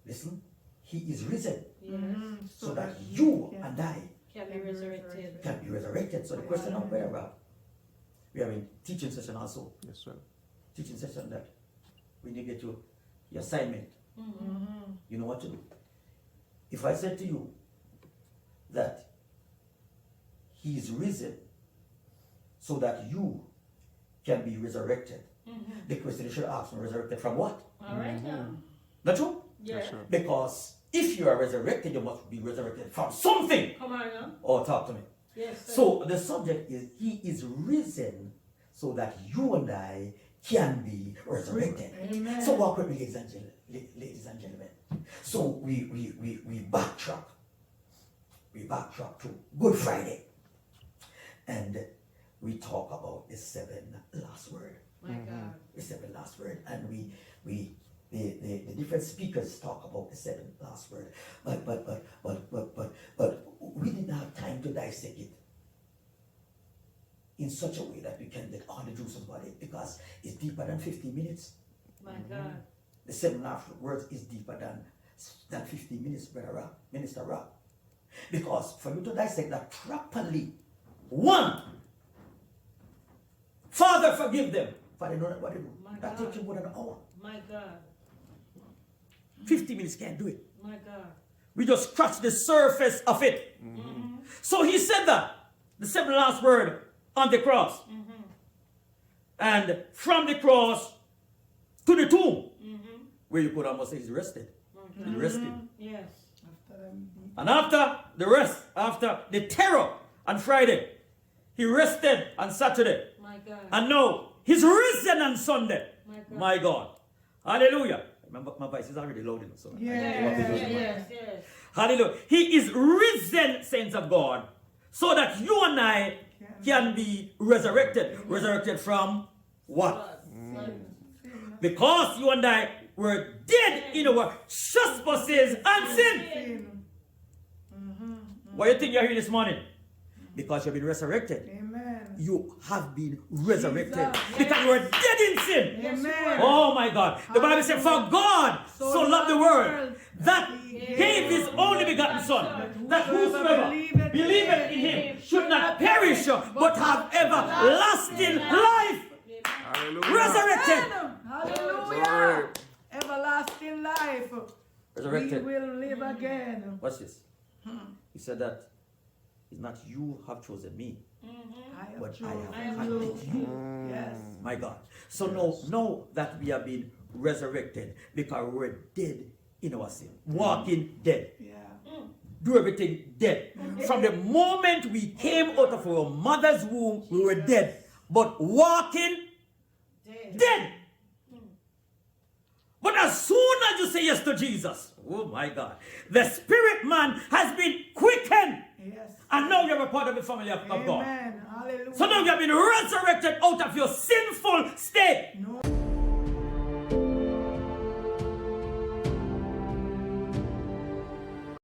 Listen, he is risen. Yes. So that you and I Can be resurrected. can be resurrected. So the question now, where we have a teaching session also. Yes, sir. Teaching session that when you get your assignment, you know what to do. If I said to you that he is risen so that you can be resurrected, the question you should ask me, resurrected from what? All right now. Not true? Yeah. Yes, sir. Because if you are resurrected, you must be resurrected from something. Come on now. Oh, talk to me. Yes, sir. So the subject is he is risen so that you and I can be resurrected. Amen. So walk with me, ladies and gentlemen. So we backtrack. We backtrack to Good Friday. And we talk about the 7 last word. My God. The 7 last word. And the different speakers talk about the 7 last word. But we didn't have time to dissect it in such a way that we can get all the juice about it, because it's deeper than 15 minutes. My God. The 7 last words is deeper than 15 minutes, Brother Rob, Minister Rob. Because for you to dissect that properly, 1, Father, forgive them. Father, know what they do. My That God. takes you more than an hour. My God. 50 minutes can't do it. My God. We just scratch the surface of it. So he said that, the 7 last word on the cross. And from the cross to the tomb, where you could almost say he's rested. He rested. Yes. And after the rest, after the terror on Friday, he rested on Saturday. My God. And now he's risen on Sunday. My God. My God. Hallelujah. My voice is already loud enough. So Yes. Hallelujah. He is risen, saints of God, so that you and I can be resurrected. Resurrected from what? Because you and I were dead in our trespasses and sin. Why do you think you're here this morning? Because you've been resurrected. Amen. You have been resurrected. Jesus. Because you were dead in sin. Amen. Oh my God. The Bible said, for God so loved the world that he gave his only begotten Son, that whosoever believeth in him should not perish, but have everlasting life. Hallelujah. Resurrected. Hallelujah. Everlasting life. Resurrected. We will live again. Watch this. He said that it's not you have chosen me, but I have handpicked you. Yes. My God. So know that we have been resurrected because we were dead in our sin. Walking dead. Yeah. Do everything dead. From the moment we came out of our mother's womb, we were dead. But walking dead. But as soon as you say yes to Jesus, oh my God, the spirit man has been quickened. Yes. And now you're a part of the family of God. Amen. Hallelujah. So now you have been resurrected out of your sinful state.